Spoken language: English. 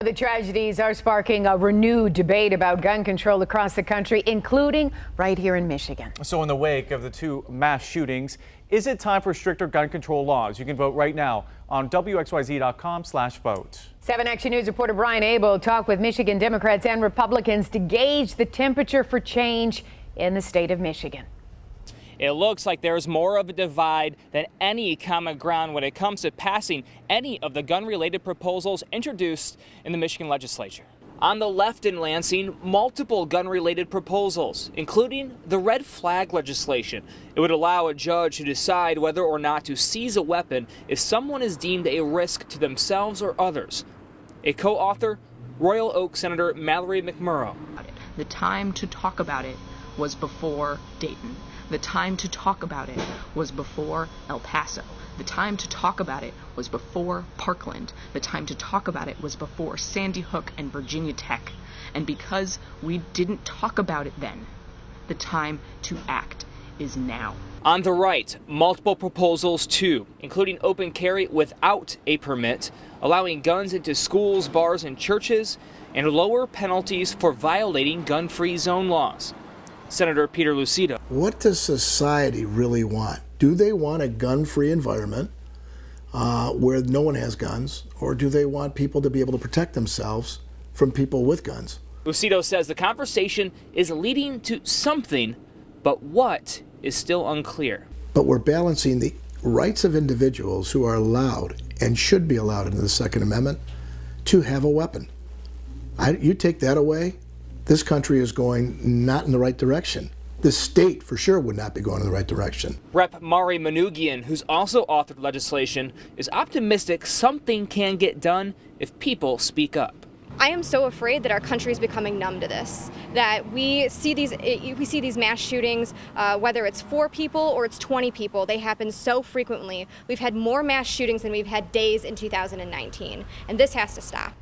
The tragedies are sparking a renewed debate about gun control across the country, including right here in Michigan. So in the wake of the two mass shootings, is it time for stricter gun control laws? You can vote right now on WXYZ.com/vote. 7 Action News reporter Brian Abel talked with Michigan Democrats and Republicans to gauge the temperature for change in the state of Michigan. It looks like there's more of a divide than any common ground when it comes to passing any of the gun-related proposals introduced in the Michigan legislature. On the left in Lansing, multiple gun-related proposals, including the red flag legislation. It would allow a judge to decide whether or not to seize a weapon if someone is deemed a risk to themselves or others. A co-author, Royal Oak Senator Mallory McMurrow. The time to talk about it was before Dayton. The time to talk about it was before El Paso. The time to talk about it was before Parkland. The time to talk about it was before Sandy Hook and Virginia Tech. And because we didn't talk about it then, the time to act is now. On the right, multiple proposals too, including open carry without a permit, allowing guns into schools, bars, and churches, and lower penalties for violating gun-free zone laws. Senator Peter Lucido. What does society really want? Do they want a gun-free environment where no one has guns, or do they want people to be able to protect themselves from people with guns? Lucido says the conversation is leading to something, but what is still unclear. But we're balancing the rights of individuals who are allowed and should be allowed under the Second Amendment to have a weapon. You take that away, this country is going not in the right direction. The state, for sure, would not be going in the right direction. Rep. Mari Manoogian, who's also authored legislation, is optimistic something can get done if people speak up. I am so afraid that our country is becoming numb to this, that we see these mass shootings, whether it's 4 people or it's 20 people, they happen so frequently. We've had more mass shootings than we've had days in 2019, and this has to stop.